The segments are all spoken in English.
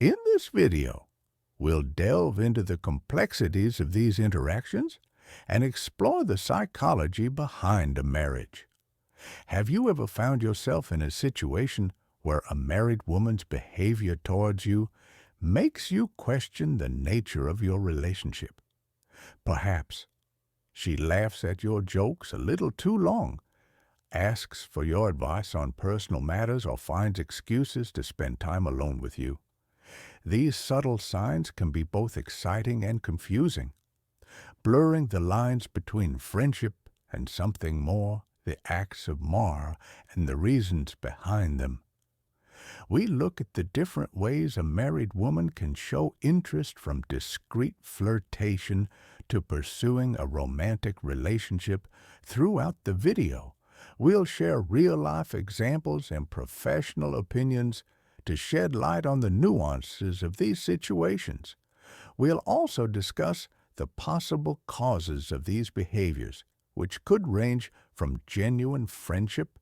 In this video, we'll delve into the complexities of these interactions and explore the psychology behind a marriage. Have you ever found yourself in a situation where a married woman's behavior towards you makes you question the nature of your relationship? Perhaps she laughs at your jokes a little too long, asks for your advice on personal matters, or finds excuses to spend time alone with you. These subtle signs can be both exciting and confusing, blurring the lines between friendship and something more, the acts of Mar and the reasons behind them. We look at the different ways a married woman can show interest, from discreet flirtation to pursuing a romantic relationship. Throughout the video, we'll share real-life examples and professional opinions to shed light on the nuances of these situations. We'll also discuss the possible causes of these behaviors, which could range from genuine friendship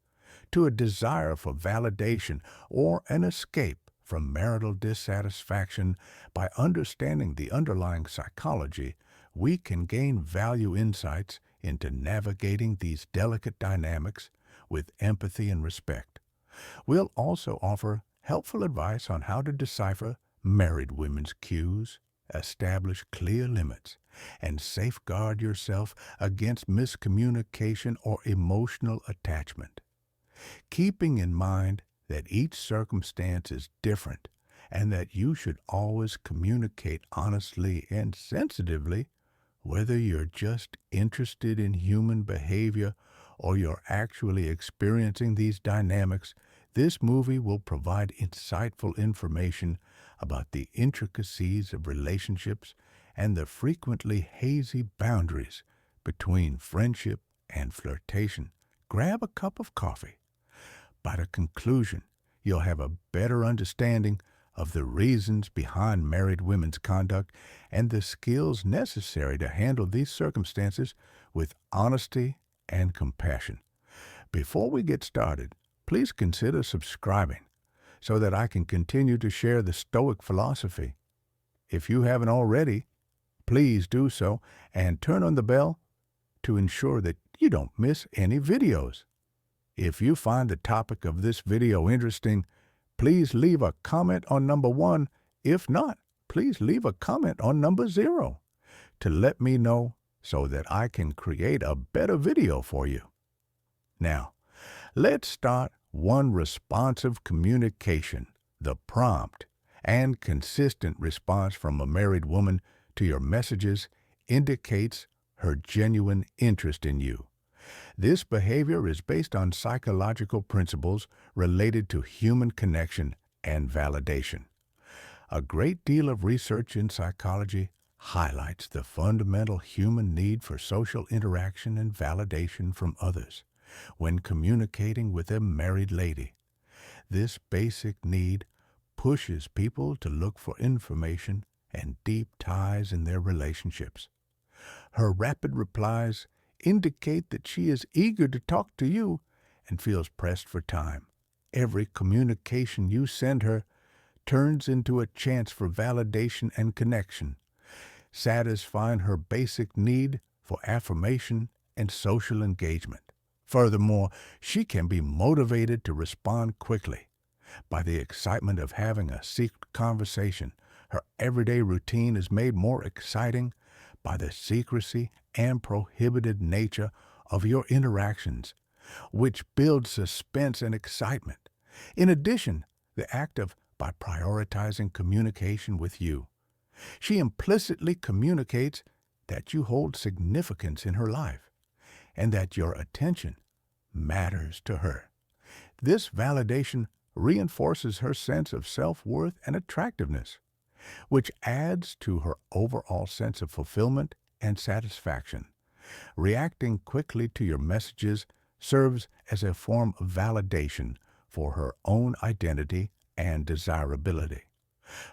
to a desire for validation or an escape from marital dissatisfaction. By understanding the underlying psychology, we can gain valuable insights into navigating these delicate dynamics with empathy and respect. We'll also offer helpful advice on how to decipher married women's cues, establish clear limits, and safeguard yourself against miscommunication or emotional attachment. Keeping in mind that each circumstance is different and that you should always communicate honestly and sensitively, whether you're just interested in human behavior or you're actually experiencing these dynamics. This movie will provide insightful information about the intricacies of relationships and the frequently hazy boundaries between friendship and flirtation. Grab a cup of coffee. By the conclusion, you'll have a better understanding of the reasons behind married women's conduct and the skills necessary to handle these circumstances with honesty and compassion. Before we get started, please consider subscribing so that I can continue to share the Stoic philosophy. If you haven't already, please do so and turn on the bell to ensure that you don't miss any videos. If you find the topic of this video interesting, please leave a comment on number 1. If not, please leave a comment on number 0 to let me know so that I can create a better video for you. Now, let's start. One, responsive communication. The prompt and consistent response from a married woman to your messages indicates her genuine interest in you. This behavior is based on psychological principles related to human connection and validation. A great deal of research in psychology highlights the fundamental human need for social interaction and validation from others when communicating with a married lady. This basic need pushes people to look for information and deep ties in their relationships. Her rapid replies indicate that she is eager to talk to you and feels pressed for time. Every communication you send her turns into a chance for validation and connection, satisfying her basic need for affirmation and social engagement. Furthermore, she can be motivated to respond quickly by the excitement of having a secret conversation. Her everyday routine is made more exciting by the secrecy and prohibited nature of your interactions, which builds suspense and excitement. In addition, the act of by prioritizing communication with you, she implicitly communicates that you hold significance in her life and that your attention matters to her. This validation reinforces her sense of self-worth and attractiveness, which adds to her overall sense of fulfillment and satisfaction. Reacting quickly to your messages serves as a form of validation for her own identity and desirability.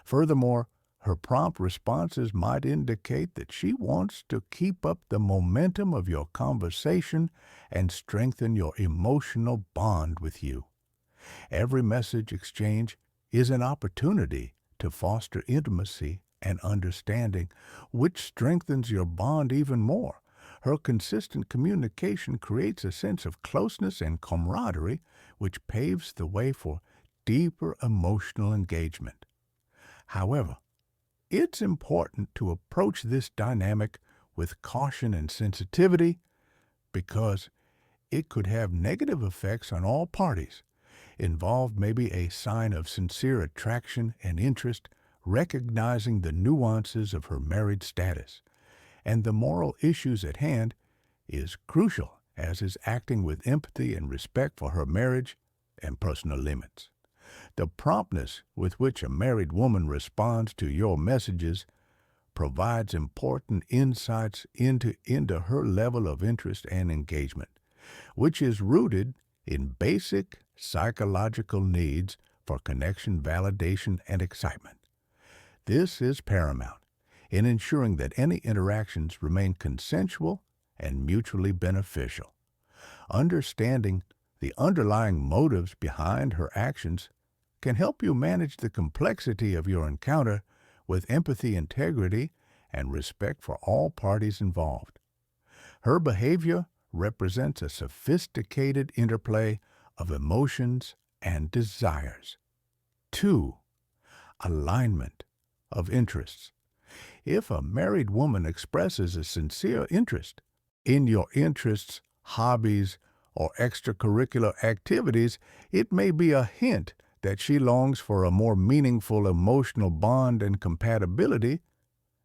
Furthermore, her prompt responses might indicate that she wants to keep up the momentum of your conversation and strengthen your emotional bond with you. Every message exchange is an opportunity to to foster intimacy and understanding, which strengthens your bond even more. Her consistent communication creates a sense of closeness and camaraderie, which paves the way for deeper emotional engagement. However, it's important to approach this dynamic with caution and sensitivity because it could have negative effects on all parties. Involved may be a sign of sincere attraction and interest, recognizing the nuances of her married status. And the moral issues at hand is crucial, as is acting with empathy and respect for her marriage and personal limits. The promptness with which a married woman responds to your messages provides important insights into her level of interest and engagement, which is rooted in basic psychological needs for connection, validation, and excitement. This is paramount in ensuring that any interactions remain consensual and mutually beneficial. Understanding the underlying motives behind her actions can help you manage the complexity of your encounter with empathy, integrity, and respect for all parties involved. Her behavior represents a sophisticated interplay of emotions and desires. 2. Alignment of interests. If a married woman expresses a sincere interest in your interests, hobbies, or extracurricular activities, it may be a hint that she longs for a more meaningful emotional bond and compatibility.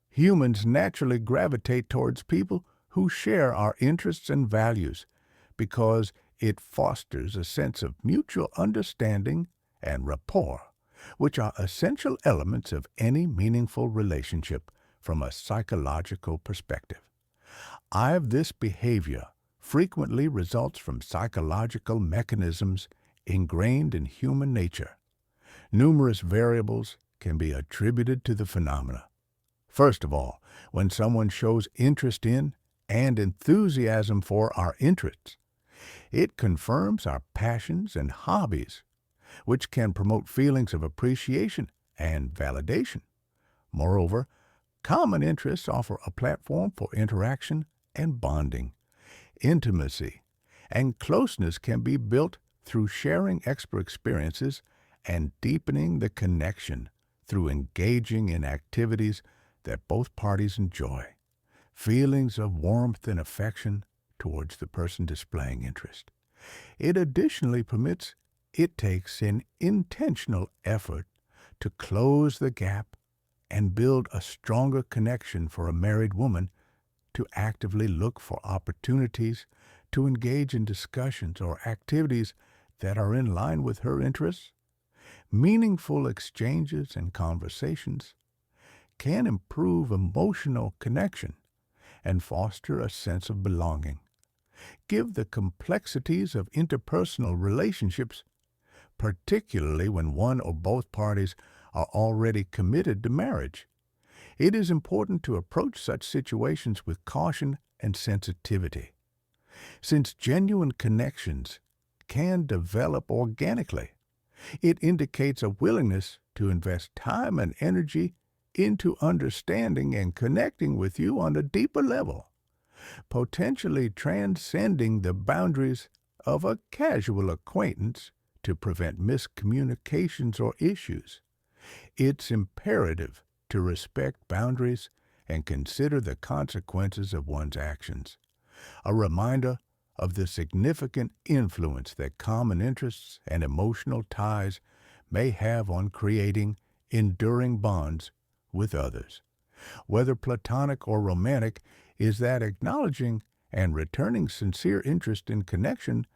Humans naturally gravitate towards people who share our interests and values because it fosters a sense of mutual understanding and rapport, which are essential elements of any meaningful relationship from a psychological perspective. This behavior frequently results from psychological mechanisms ingrained in human nature. Numerous variables can be attributed to the phenomena. First of all, when someone shows interest in and enthusiasm for our interests, it confirms our passions and hobbies, which can promote feelings of appreciation and validation. Moreover, common interests offer a platform for interaction and bonding. Intimacy and closeness can be built through sharing experiences and deepening the connection through engaging in activities that both parties enjoy. Feelings of warmth and affection towards the person displaying interest. It takes an intentional effort to close the gap and build a stronger connection for a married woman to actively look for opportunities to engage in discussions or activities that are in line with her interests. Meaningful exchanges and conversations can improve emotional connection and foster a sense of belonging. Give the complexities of interpersonal relationships, particularly when one or both parties are already committed to marriage. It is important to approach such situations with caution and sensitivity, since genuine connections can develop organically. It indicates a willingness to invest time and energy into understanding and connecting with you on a deeper level, potentially transcending the boundaries of a casual acquaintance to prevent miscommunications or issues. It's imperative to respect boundaries and consider the consequences of one's actions. A reminder of the significant influence that common interests and emotional ties may have on creating enduring bonds with others. Whether platonic or romantic, is that acknowledging and returning sincere interest in connection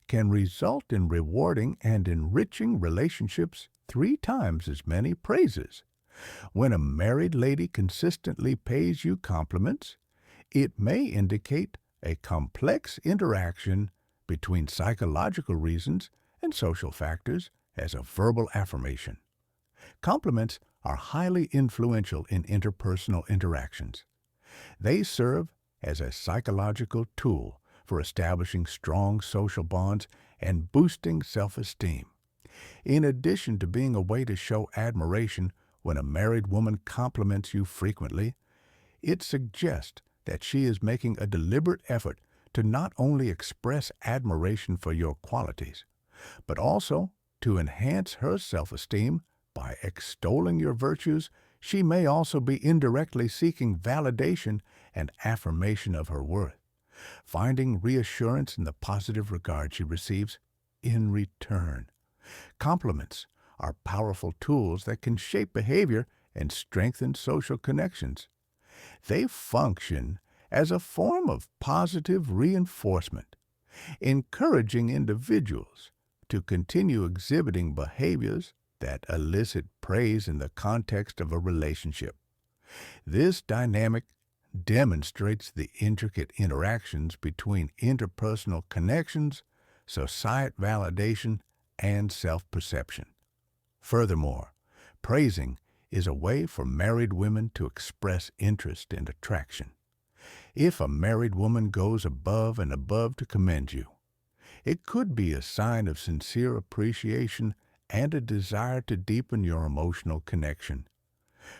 can result in rewarding and enriching relationships 3 times as many praises. When a married lady consistently pays you compliments, it may indicate a complex interaction between psychological reasons and social factors as a verbal affirmation. Compliments are highly influential in interpersonal interactions. They serve as a psychological tool for establishing strong social bonds and boosting self-esteem. In addition to being a way to show admiration When a married woman compliments you frequently, it suggests that she is making a deliberate effort to not only express admiration for your qualities, but also to enhance her self-esteem by extolling your virtues. She may also be indirectly seeking validation and affirmation of her worth, finding reassurance in the positive regard she receives in return. Compliments are powerful tools that can shape behavior and strengthen social connections. They function as a form of positive reinforcement, encouraging individuals to continue exhibiting behaviors that elicit praise in the context of a relationship. This dynamic demonstrates the intricate interactions between interpersonal connections, societal validation, and self-perception. Furthermore, praising is a way for married women to express interest and attraction. If a married woman goes above and above to commend you, it could be a sign of sincere appreciation and a desire to deepen your emotional connection.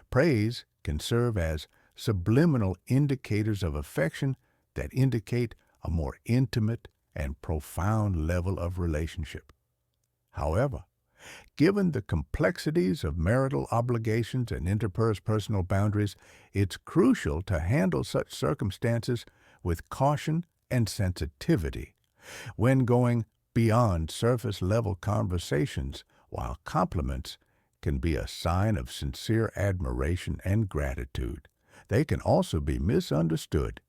Praise can serve as subliminal indicators of affection that indicate a more intimate and profound level of relationship. However, given the complexities of marital obligations and interpersonal boundaries, it's crucial to handle such circumstances with caution and sensitivity. When going beyond surface-level conversations, while compliments can be a sign of sincere admiration and gratitude, they can also be misunderstood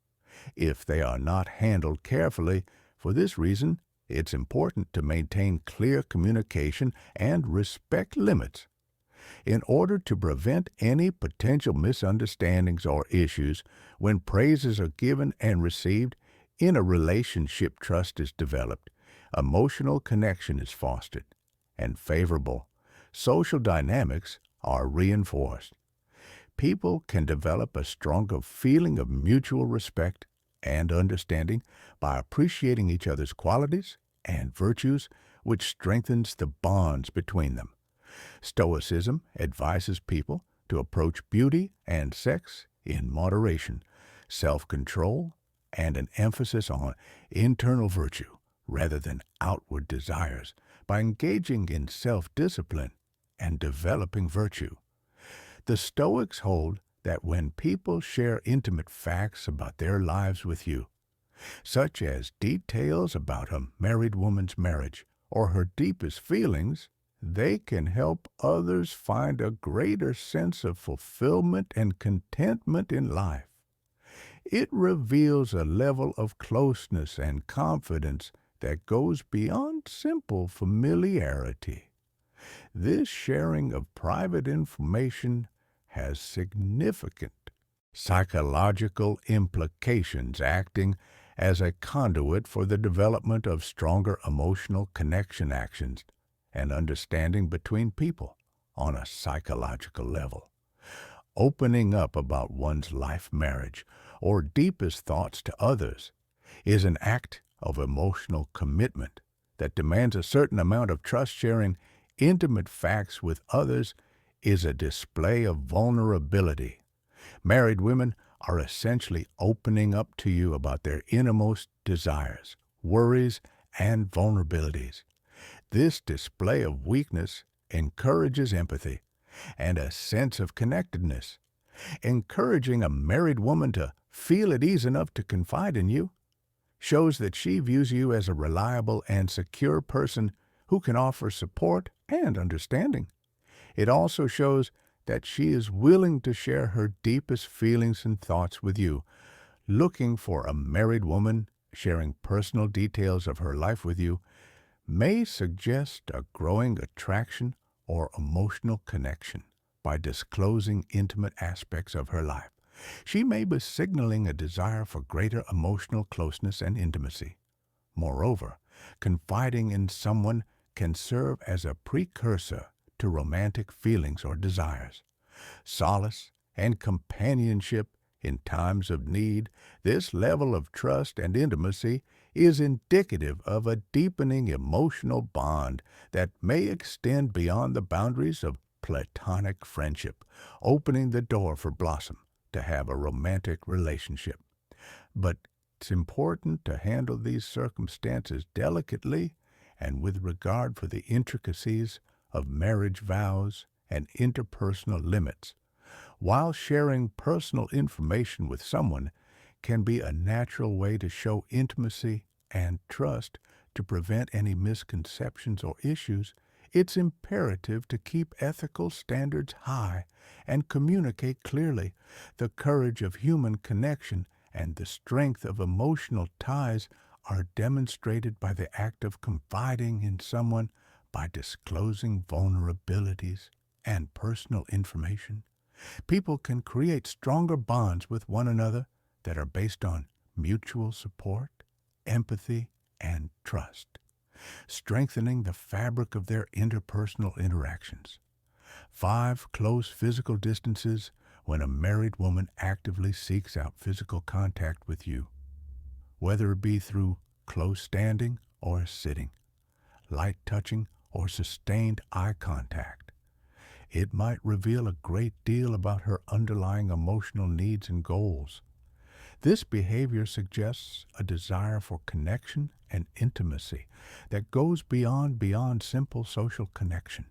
if they are not handled carefully. For this reason, it's important to maintain clear communication and respect limits. In order to prevent any potential misunderstandings or issues when praises are given and received, in a relationship trust is developed, emotional connection is fostered, and favorable social dynamics are reinforced. People can develop a stronger feeling of mutual respect and understanding by appreciating each other's qualities and virtues, which strengthens the bonds between them. Stoicism advises people to approach beauty and sex in moderation, self-control, and an emphasis on internal virtue rather than outward desires by engaging in self-discipline and developing virtue. The Stoics hold that when people share intimate facts about their lives with you, such as details about a married woman's marriage or her deepest feelings, they can help others find a greater sense of fulfillment and contentment in life. It reveals a level of closeness and confidence that goes beyond simple familiarity. This sharing of private information has significant psychological implications, acting as a conduit for the development of stronger emotional connection actions and understanding between people on a psychological level. Opening up about one's life, marriage, or deepest thoughts to others is an act of emotional commitment that demands a certain amount of trust. Sharing intimate facts with others is a display of vulnerability. Married women are essentially opening up to you about their innermost desires, worries, and vulnerabilities. This display of weakness encourages empathy and a sense of connectedness. Encouraging a married woman to feel at ease enough to confide in you shows that she views you as a reliable and secure person who can offer support and understanding. It also shows that she is willing to share her deepest feelings and thoughts with you. Looking for a married woman sharing personal details of her life with you may suggest a growing attraction or emotional connection. By disclosing intimate aspects of her life, she may be signaling a desire for greater emotional closeness and intimacy. Moreover, confiding in someone can serve as a precursor to romantic feelings or desires. Solace and companionship in times of need, this level of trust and intimacy is indicative of a deepening emotional bond that may extend beyond the boundaries of platonic friendship, opening the door for Blossom to have a romantic relationship. But it's important to handle these circumstances delicately and with regard for the intricacies of marriage vows and interpersonal limits. While sharing personal information with someone can be a natural way to show intimacy and trust to prevent any misconceptions or issues, it's imperative to keep ethical standards high and communicate clearly. The courage of human connection and the strength of emotional ties are demonstrated by the act of confiding in someone, by disclosing vulnerabilities and personal information. People can create stronger bonds with one another that are based on mutual support, empathy, and trust, strengthening the fabric of their interpersonal interactions. 5. Close physical distances when a married woman actively seeks out physical contact with you, whether it be through close standing or sitting, light touching or sustained eye contact. It might reveal a great deal about her underlying emotional needs and goals. This behavior suggests a desire for connection and intimacy that goes beyond simple social connection.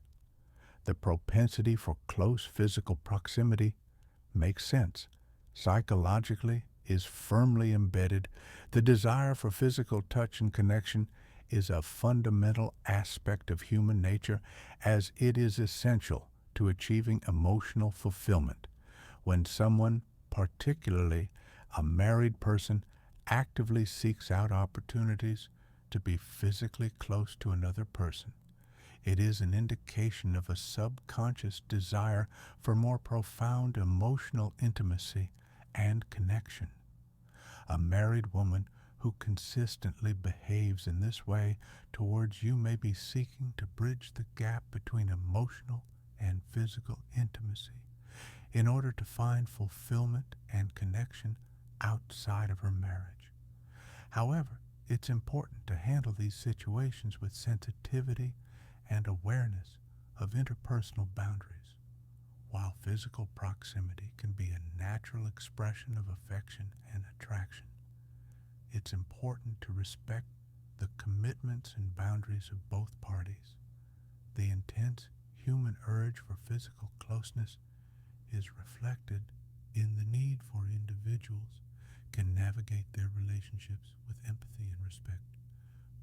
The propensity for close physical proximity makes sense. Psychologically is firmly embedded. The desire for physical touch and connection is a fundamental aspect of human nature, as it is essential to achieving emotional fulfillment. When someone, particularly a married person, actively seeks out opportunities to be physically close to another person, it is an indication of a subconscious desire for more profound emotional intimacy and connection. A married woman who consistently behaves in this way towards you may be seeking to bridge the gap between emotional and physical intimacy in order to find fulfillment and connection outside of her marriage. However, it's important to handle these situations with sensitivity and awareness of interpersonal boundaries. While physical proximity can be a natural expression of affection and attraction, it's important to respect the commitments and boundaries of both parties. The intense human urge for physical closeness is reflected in the need for individuals can navigate their relationships with empathy and respect.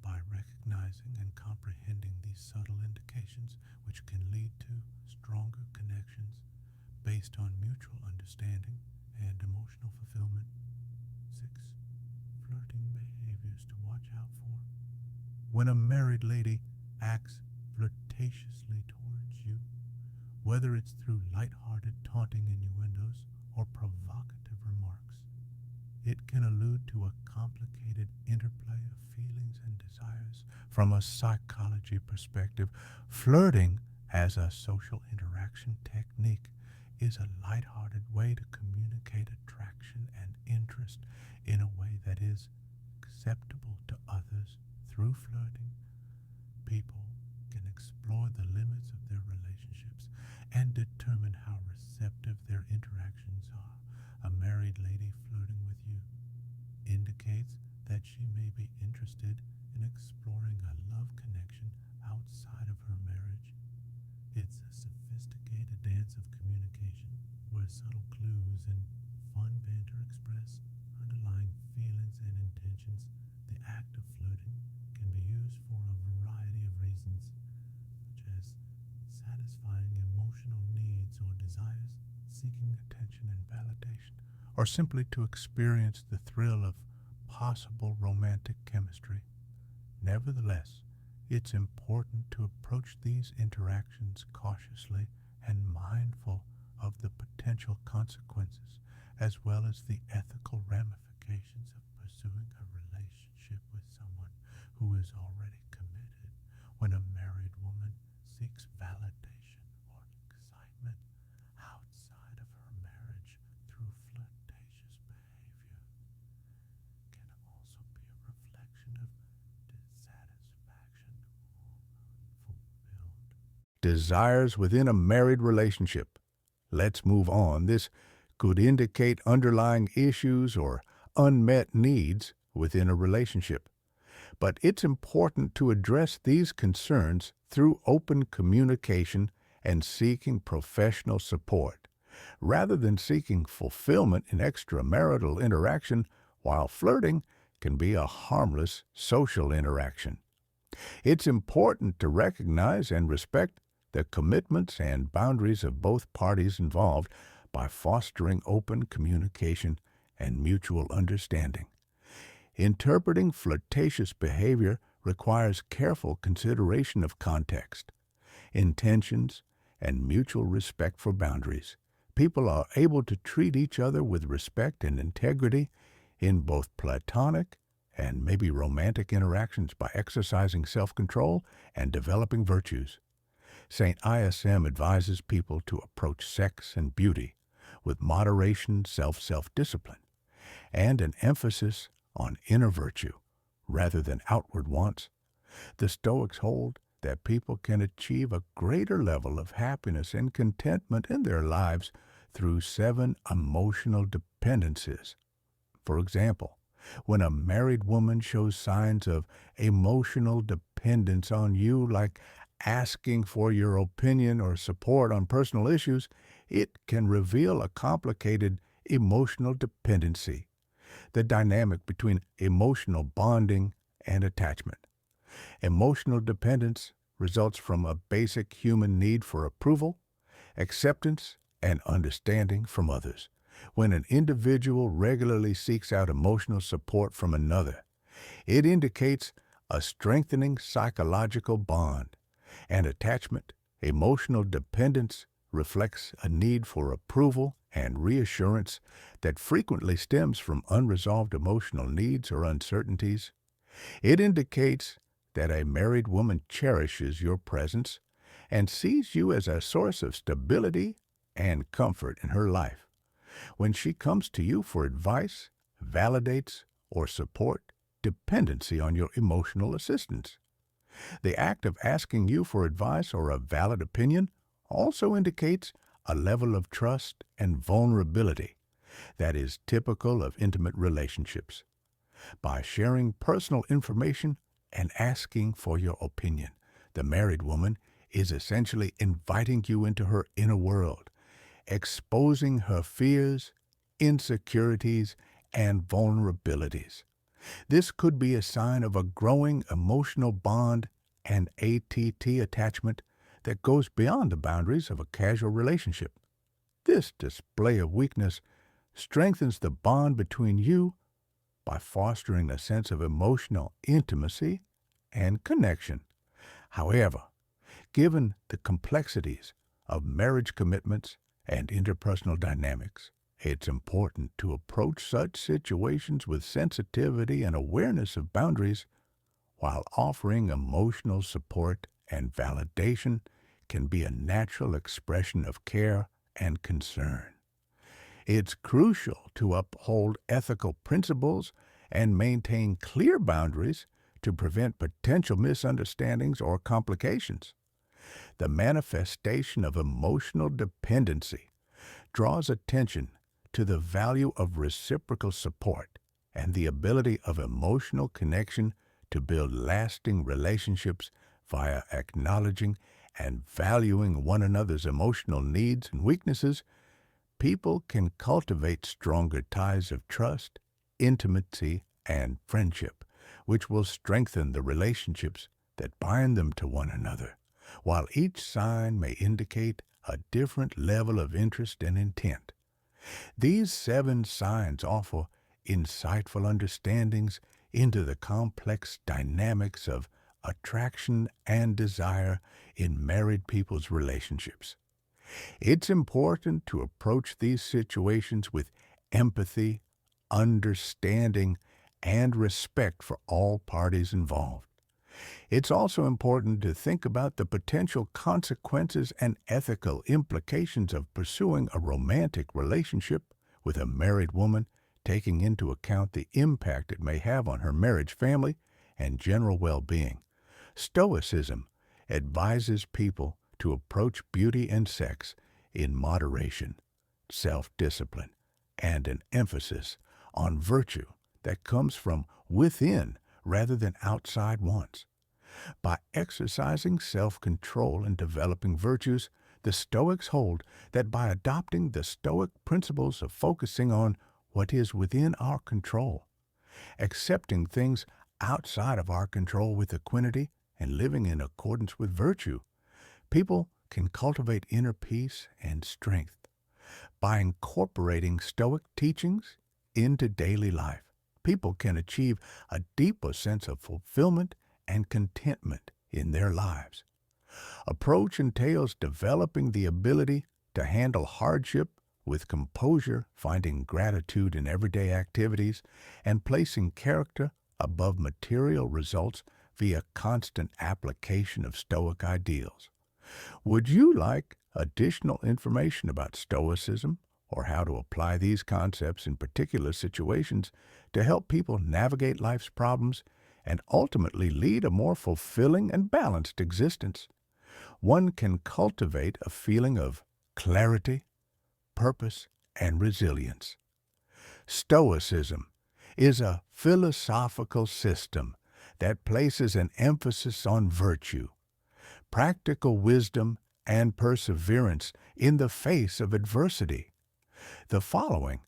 By recognizing and comprehending these subtle indications, which can lead to stronger connections based on mutual understanding and emotional fulfillment. 6. Flirting behaviors to watch out for. When a married lady acts flirtatiously towards you, whether it's through light-hearted taunting innuendos or provocative remarks, it can allude to a complicated interplay of feelings and desires. From a psychology perspective, flirting as a social interaction technique is a light-hearted way to communicate attraction and interest in a way that is acceptable to others. Through flirting, people can explore the limits of their relationships and determine how receptive their interactions are. A married lady flirting with you indicates that she may be interested in exploring a love connection outside of her marriage. It's a sophisticated dance of communication where subtle clues and fun banter express underlying feelings and intentions. The act of flirting can be used for a variety of reasons, such as satisfying emotional needs or desires, seeking attention and validation, or simply to experience the thrill of possible romantic chemistry. Nevertheless, it's important to approach these interactions cautiously and mindful of the potential consequences, as well as the ethical ramifications of pursuing a relationship with someone who is already committed. When a married woman seeks validation or excitement outside of her marriage through flirtatious behavior, can also be a reflection of dissatisfaction or unfulfilled desires within a married relationship. Let's move on. This could indicate underlying issues or unmet needs within a relationship. But it's important to address these concerns through open communication and seeking professional support, rather than seeking fulfillment in extramarital interaction while flirting can be a harmless social interaction. It's important to recognize and respect the commitments and boundaries of both parties involved by fostering open communication and mutual understanding. Interpreting flirtatious behavior requires careful consideration of context, intentions, and mutual respect for boundaries. People are able to treat each other with respect and integrity in both platonic and maybe romantic interactions by exercising self-control and developing virtues. St. ISM advises people to approach sex and beauty with moderation, self-discipline, and an emphasis on inner virtue rather than outward wants. The Stoics hold that people can achieve a greater level of happiness and contentment in their lives through 7 emotional dependencies. For example, when a married woman shows signs of emotional dependence on you, like asking for your opinion or support on personal issues, it can reveal a complicated emotional dependency, the dynamic between emotional bonding and attachment. Emotional dependence results from a basic human need for approval, acceptance, and understanding from others. When an individual regularly seeks out emotional support from another, it indicates a strengthening psychological bond. And attachment, emotional dependence, reflects a need for approval and reassurance that frequently stems from unresolved emotional needs or uncertainties. It indicates that a married woman cherishes your presence and sees you as a source of stability and comfort in her life. When she comes to you for advice, validates, or support, dependency on your emotional assistance. The act of asking you for advice or a valid opinion also indicates a level of trust and vulnerability that is typical of intimate relationships. By sharing personal information and asking for your opinion, the married woman is essentially inviting you into her inner world, exposing her fears, insecurities, and vulnerabilities. This could be a sign of a growing emotional bond and ATT attachment that goes beyond the boundaries of a casual relationship. This display of weakness strengthens the bond between you by fostering a sense of emotional intimacy and connection. However, given the complexities of marriage commitments and interpersonal dynamics, it's important to approach such situations with sensitivity and awareness of boundaries, while offering emotional support and validation can be a natural expression of care and concern. It's crucial to uphold ethical principles and maintain clear boundaries to prevent potential misunderstandings or complications. The manifestation of emotional dependency draws attention to the value of reciprocal support and the ability of emotional connection to build lasting relationships via acknowledging and valuing one another's emotional needs and weaknesses. People can cultivate stronger ties of trust, intimacy, and friendship, which will strengthen the relationships that bind them to one another, while each sign may indicate a different level of interest and intent. These 7 signs offer insightful understandings into the complex dynamics of attraction and desire in married people's relationships. It's important to approach these situations with empathy, understanding, and respect for all parties involved. It's also important to think about the potential consequences and ethical implications of pursuing a romantic relationship with a married woman, taking into account the impact it may have on her marriage, family, and general well-being. Stoicism advises people to approach beauty and sex in moderation, self-discipline, and an emphasis on virtue that comes from within rather than outside wants. By exercising self-control and developing virtues, the Stoics hold that by adopting the Stoic principles of focusing on what is within our control, accepting things outside of our control with equanimity, and living in accordance with virtue, people can cultivate inner peace and strength. By incorporating Stoic teachings into daily life, people can achieve a deeper sense of fulfillment and contentment in their lives. Approach entails developing the ability to handle hardship with composure, finding gratitude in everyday activities, and placing character above material results via constant application of Stoic ideals. Would you like additional information about Stoicism or how to apply these concepts in particular situations to help people navigate life's problems and ultimately lead a more fulfilling and balanced existence? One can cultivate a feeling of clarity, purpose, and resilience. Stoicism is a philosophical system that places an emphasis on virtue, practical wisdom, and perseverance in the face of adversity. The following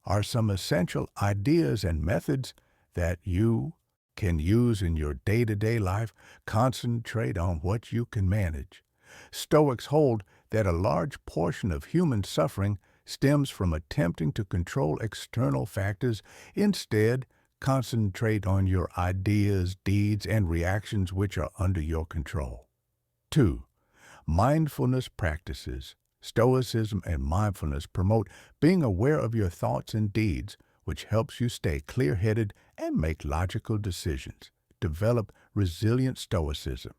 are some essential ideas and methods that you can use in your day-to-day life. Concentrate on what you can manage. Stoics hold that a large portion of human suffering stems from attempting to control external factors. Instead, concentrate on your ideas, deeds, and reactions which are under your control. 2. Mindfulness practices. Stoicism and mindfulness promote being aware of your thoughts and deeds, which helps you stay clear-headed and make logical decisions. Develop resilient stoicism.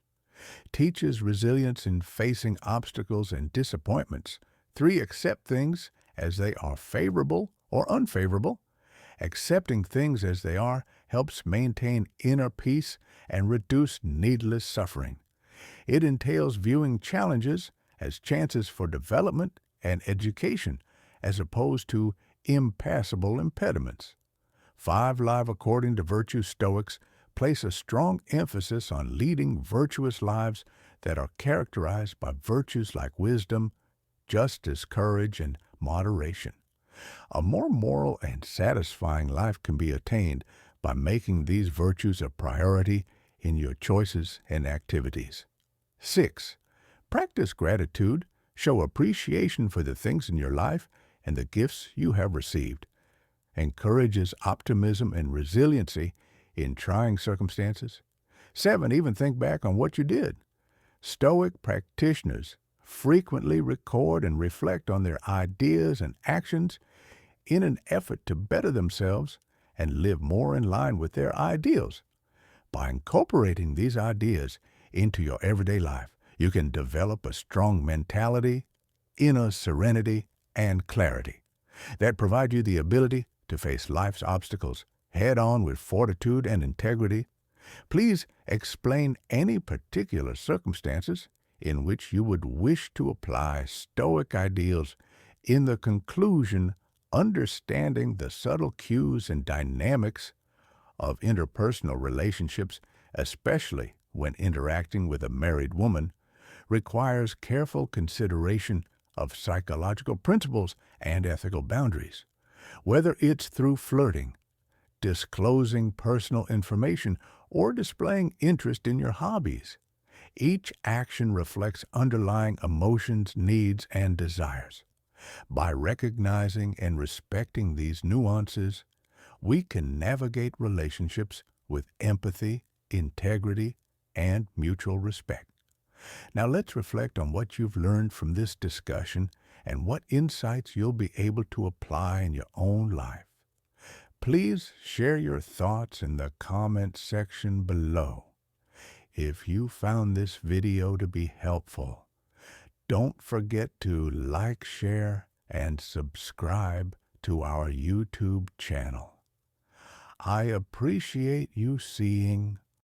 Teaches resilience in facing obstacles and disappointments. 3. Accept things as they are favorable or unfavorable. Accepting things as they are helps maintain inner peace and reduce needless suffering. It entails viewing challenges as chances for development and education, as opposed to impassable impediments. 5. Live according to virtue. Stoics place a strong emphasis on leading virtuous lives that are characterized by virtues like wisdom, justice, courage, and moderation. A more moral and satisfying life can be attained by making these virtues a priority in your choices and activities. 6. Practice gratitude. Show appreciation for the things in your life and the gifts you have received. Encourages optimism and resiliency in trying circumstances. 7. Even think back on what you did. Stoic practitioners frequently record and reflect on their ideas and actions in an effort to better themselves and live more in line with their ideals. By incorporating these ideas into your everyday life, you can develop a strong mentality, inner serenity, and clarity that provide you the ability to face life's obstacles head-on with fortitude and integrity. Please explain any particular circumstances in which you would wish to apply Stoic ideals. In the conclusion, understanding the subtle cues and dynamics of interpersonal relationships, especially when interacting with a married woman, requires careful consideration of psychological principles and ethical boundaries. Whether it's through flirting, disclosing personal information, or displaying interest in your hobbies, each action reflects underlying emotions, needs, and desires. By recognizing and respecting these nuances, we can navigate relationships with empathy, integrity, and mutual respect. Now let's reflect on what you've learned from this discussion and what insights you'll be able to apply in your own life. Please share your thoughts in the comment section below. If you found this video to be helpful, don't forget to like, share, and subscribe to our YouTube channel. I appreciate you seeing